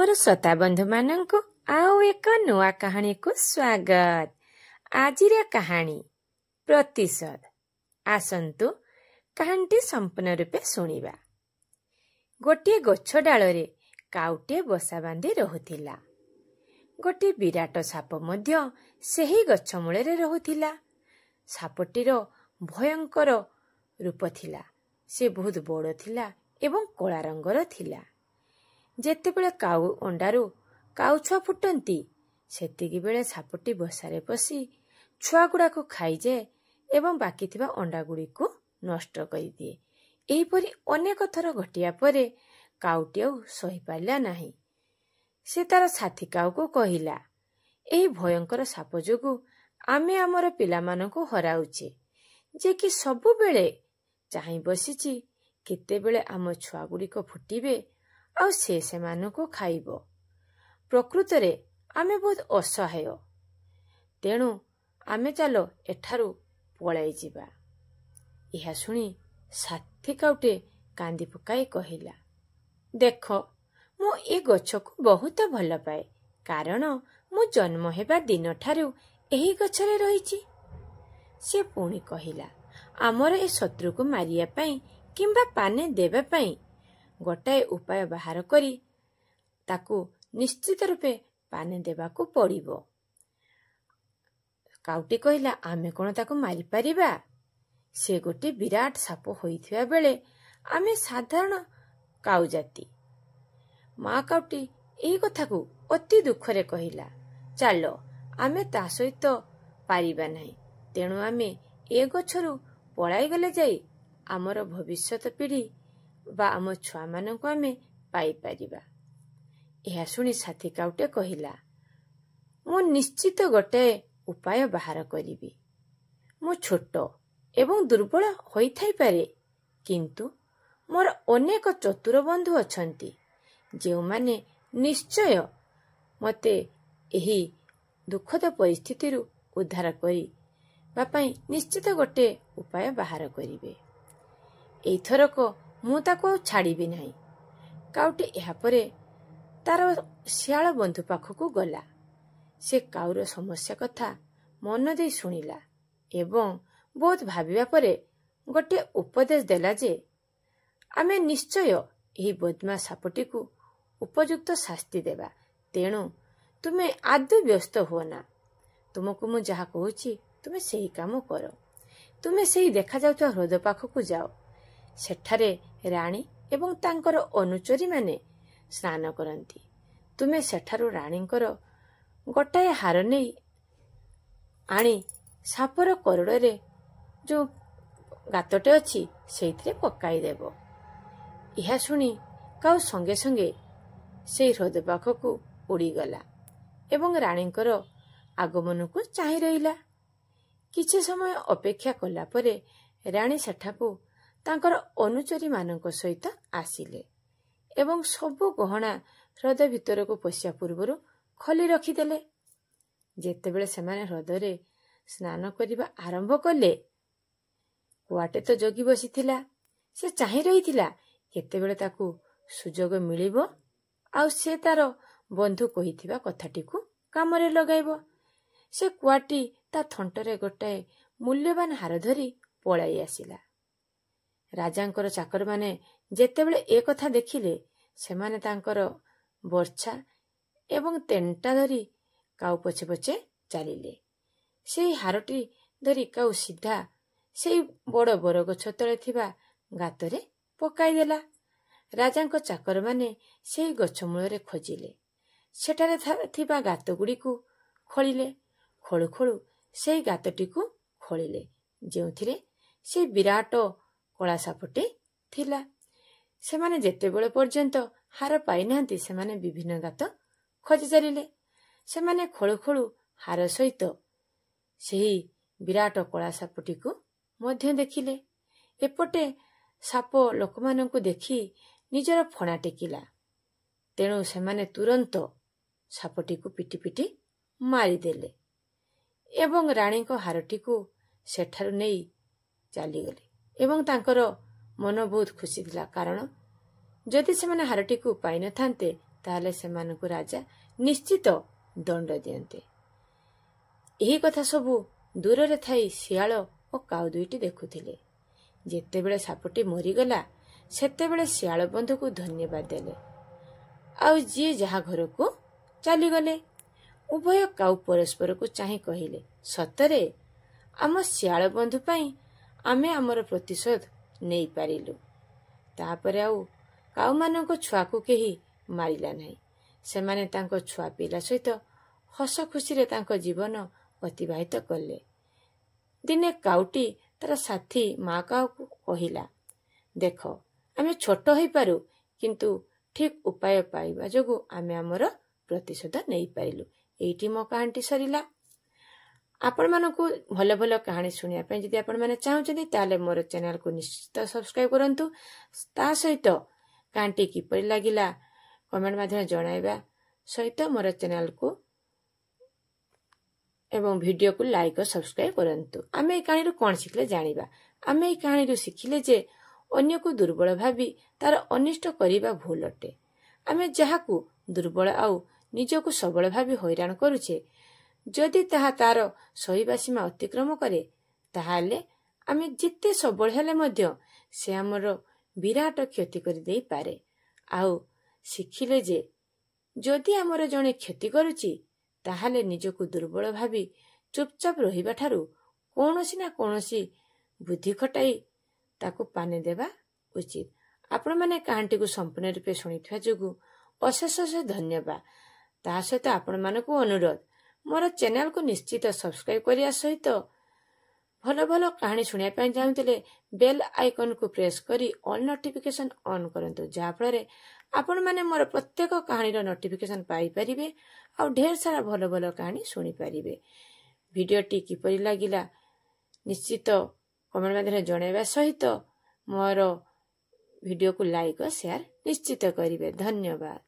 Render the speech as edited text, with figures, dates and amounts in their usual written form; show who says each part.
Speaker 1: मोर श्रोता बंधु मानंकु आउ एक नुआ कहानी को स्वागत। आजिर कहानी प्रतिशोध। आसंतु कहानी संपूर्ण रूपे सुनिबा। गोटे गछ डालरे काउटे बसा बांधी रहुथिला। गोटे विराट साप मध्य सेही गछ मूଳରେ रहुथिला। सापटीर भयंकर रूप थिला। से बहुत बड़ थिला एवं कला रंगर थिला। जेतेबेले काउ अंडारू काउ छुआ फुटंती सेतिकी बेले सापटी बसारे पसी छुआ गुड़ाक खाइजाए एवं बाकी थिबा अंडा गुड़िक नष्ट करिदिए। एहीपरि अनेक थर घटिया परे काउटी आउ सही पारिला नाही। से तार साथी काउ को कहिला, एही भयंकर साप जोगु आमे आमर पिलामानंकु हराउछे, जे कि सबु बेले चाहि बसिछि केतेबेले आम छुआ गुड़िक फुटिबे आउ सेमानंकु खाइबो। प्रकृतरे आमे बहुत असहाय, तेणु आमे चालो एठारू पळाई जिबा। एहा सुनी साथी काउटे कांदी पकाई कहिला, देख मु ए गछकु बहुत भल पाए, कारण मु जन्म हेबा दिन ठारू एही गछरे रहिछि। से पुणी कहिला, आमर ए शत्रुको मारिया पई किंबा पाने देबा पई गोटाए उपाय बाहर करी ताकू निश्चित रूपे पाने देबाकू पड़िबो। काउटी कहिला, आमे कोन ताकू मारि परिबा? से गोटे विराट साप होइथिबा बेले आमे साधारण काउ जाति। मा काउटी एही कथाकू अति दुखरे कहिला, चलो आमे ता सहित पारिबा नाही, तेणु आमे ए गछरू पळाई गले जाई आमर भविष्यत पीढ़ी बा आम छुआ मानंकु आमे पाई परिबा। एहा सुनी साथी काउटे कहिला, मु निश्चित गोटे उपाय बाहर करिबी। मु छोट एवं दुर्बल होई थाई पारे, किंतु मोर अनेक चतुर बंधु अछंती, जे माने निश्चय मते एही दुखद परिस्थिति उद्धार करी बापाई निश्चित गोटे उपाय बाहर करिबे। एथरक मु ताको छाड़िबी नाही। काउटी एहा परे तार सियाळ बंधु पाखकू गला। से काउर समस्या कथा मन दे शुणिला एवं बहुत भाविबा परे गोटे उपदेश देला जे आमे निश्चय एही बदमा सापटी को उपयुक्त शास्ति देबा, तेणु तुमे आदौ व्यस्त हो ना। तुमको मु जहा कहूची तुमे सेही काम कर। तुमे सेही देखा जाउଥିବା हृदय पाखकू जाओ। सेठारे राणी एवं तांकर अनुचरी माने स्नान करती। तुमे सेठारू राणींकर गोटाए हार नहीं आनी सापर करड़े जो गातटे अच्छी सेइथिरे पकाई देबो। यह सुनी काउ संगे संगे से हृदय पाखकू उड़ीगला एवं राणींकर आगमन को चाहि रहिला। किछि समय अपेक्षा कला परे राणी सेठाकू तांकर अनुचरी मानक सहित आसिले एवं सबु गहना हृदय भितर को पशिया पूर्वरु खोली रखिदेले। जेतेबेले सेमाने हृदय स्नान करिबा आरंभ कले, कुआटे तो जगी बसिथिला। से चाहि रहिथिला केतेबेले ताकू सुजोग मिलिबो आउ से तार बंधु कहिथिबा कथाटीकू कामरे लगाइबो। से कुआटी ता थंटरे गोटाए मूल्यवान हार धरी पळाई आसिला। राजांकर चाकर माने जेतेबेले ए कथा देखिले, सेमाने तांकर वर्छा एवं तेंटा धरी काउ पछे पछे चलिले। से हारटी धरी काउ सीधा से बड़ बरगछ तले थिबा गातरे पकाई देला। राजांक चाकर माने से गछ मूलरे खोजिले। सेठारे थिबा गात गुड़िकू खोलिले। खोलु खोलु से गातटीकू खोलिले, जेउथिरे से विराट कला सापटे थिला। सेमाने जेतेबेले पर्यंत हार पाई नांती सेमाने विभिन्न गात खोजी चलिले। सेमाने खोलु खोलु हार सहित सेही विराट कला सापटीकू मध्य देखिले। एपटे साप लोकमानंकु देखि निजर फणा टेकिला, तेणु सेमाने तुरंत सापटीकू पिटी पिटी मारिदेले एवं राणी को हारटीकू सेठारु नेई चलीगले। एवं तांकर मन बहुत खुशी थिला, कारण जदि सेमाने हारटीकू पाई न थांते ତାହେଲେ ସେମାନଙ୍କୁ ରାଜା ନିଶ୍ଚିତ ଦଣ୍ଡ ଦିଅନ୍ତେ। ଏହି କଥା ସବୁ ଦୂରରେ ଥାଇ ଶିଆଳ ଓ କାଉ ଦୁଇଟି ଦେଖୁଥିଲେ। ଯେତେବେଳେ ସାପଟି ମରିଗଲା ସେତେବେଳେ ଶିଆଳ ବନ୍ଧୁକୁ ଧନ୍ୟବାଦ ଦେଲେ ଆଉ ଯିଏ ଯାହା ଘରକୁ ଚାଲିଗଲେ। ଉଭୟ କାଉ ପରସ୍ପରକୁ ଚାହିଁ କହିଲେ, ସତରେ ଆମ ଶିଆଳ ବନ୍ଧୁ ପାଇଁ ଆମେ ଆମର ପ୍ରତିଶୋଧ ନେଇପାରିଲୁ। ତାପରେ ଆଉ କାଉମାନଙ୍କ ଛୁଆକୁ କେହି ମାରିଲା ନାହିଁ। ସେମାନେ ତାଙ୍କ ଛୁଆ ପିଲା ସହିତ ହସ ଖୁସିରେ ତାଙ୍କ ଜୀବନ ଅତିବାହିତ କଲେ। ଦିନେ କାଉଟି ତାର ସାଥୀ ମା କାଉକୁ କହିଲା, ଦେଖ, ଆମେ ଛୋଟ ହୋଇପାରୁ କିନ୍ତୁ ଠିକ୍ ଉପାୟ ପାଇବା ଯୋଗୁଁ ଆମେ ଆମର ପ୍ରତିଶୋଧ ନେଇପାରିଲୁ। ଏଇଠି ମୋ କାହାଣୀଟି ସରିଲା। ଆପଣମାନଙ୍କୁ ଭଲ ଭଲ କାହାଣୀ ଶୁଣିବା ପାଇଁ ଯଦି ଆପଣମାନେ ଚାହୁଁଛନ୍ତି ତାହେଲେ ମୋର ଚ୍ୟାନେଲକୁ ନିଶ୍ଚିତ ସବସ୍କ୍ରାଇବ କରନ୍ତୁ। ତା ସହିତ କାହାଣୀଟି କିପରି ଲାଗିଲା କମେଣ୍ଟ ମାଧ୍ୟମରେ ଜଣାଇବା ସହିତ ମୋର ଚ୍ୟାନେଲକୁ ଏବଂ ଭିଡ଼ିଓକୁ ଲାଇକ୍ ଓ ସବସ୍କ୍ରାଇବ କରନ୍ତୁ। ଆମେ ଏହି କାହାଣୀରୁ କ'ଣ ଶିଖିଲେ ଜାଣିବା। ଆମେ ଏହି କାହାଣୀରୁ ଶିଖିଲେ ଯେ ଅନ୍ୟକୁ ଦୁର୍ବଳ ଭାବି ତାର ଅନିଷ୍ଟ କରିବା ଭୁଲ ଅଟେ। ଆମେ ଯାହାକୁ ଦୁର୍ବଳ ଆଉ ନିଜକୁ ସବଳ ଭାବି ହଇରାଣ କରୁଛେ, ଯଦି ତାହା ତାର ସହିବା ସୀମା ଅତିକ୍ରମ କରେ ତାହେଲେ ଆମେ ଯେତେ ସବଳ ହେଲେ ମଧ୍ୟ ସେ ଆମର ବିରାଟ କ୍ଷତି କରିଦେଇପାରେ। ଆଉ ଶିଖିଲେ ଯେ ଯଦି ଆମର ଜଣେ କ୍ଷତି କରୁଛି ତାହେଲେ ନିଜକୁ ଦୁର୍ବଳ ଭାବି ଚୁପଚାପ ରହିବା ଠାରୁ କୌଣସି ନା କୌଣସି ବୁଦ୍ଧି ଖଟାଇ ତାକୁ ପାନେ ଦେବା ଉଚିତ। ଆପଣମାନେ କାହାଣୀଟିକୁ ସମ୍ପୂର୍ଣ୍ଣ ରୂପେ ଶୁଣିଥିବା ଯୋଗୁଁ ଅଶେଷ ଅଶେଷ ଧନ୍ୟବାଦ। ତା ସହିତ ଆପଣମାନଙ୍କୁ ଅନୁରୋଧ, ମୋର ଚ୍ୟାନେଲକୁ ନିଶ୍ଚିତ ସବସ୍କ୍ରାଇବ କରିବା ସହିତ ଭଲ ଭଲ କାହାଣୀ ଶୁଣିବା ପାଇଁ ଚାହୁଁଥିଲେ ବେଲ୍ ଆଇକନକୁ ପ୍ରେସ୍ କରି ଅଲ୍ ନୋଟିଫିକେସନ ଅନ୍ କରନ୍ତୁ, ଯାହାଫଳରେ ଆପଣମାନେ ମୋର ପ୍ରତ୍ୟେକ କାହାଣୀର ନୋଟିଫିକେସନ ପାଇପାରିବେ ଆଉ ଢେର ସାରା ଭଲ ଭଲ କାହାଣୀ ଶୁଣିପାରିବେ। ଭିଡ଼ିଓଟି କିପରି ଲାଗିଲା ନିଶ୍ଚିତ କମେଣ୍ଟ ମାଧ୍ୟମରେ ଜଣାଇବା ସହିତ ମୋର ଭିଡ଼ିଓକୁ ଲାଇକ୍ ଓ ସେୟାର ନିଶ୍ଚିତ କରିବେ। ଧନ୍ୟବାଦ।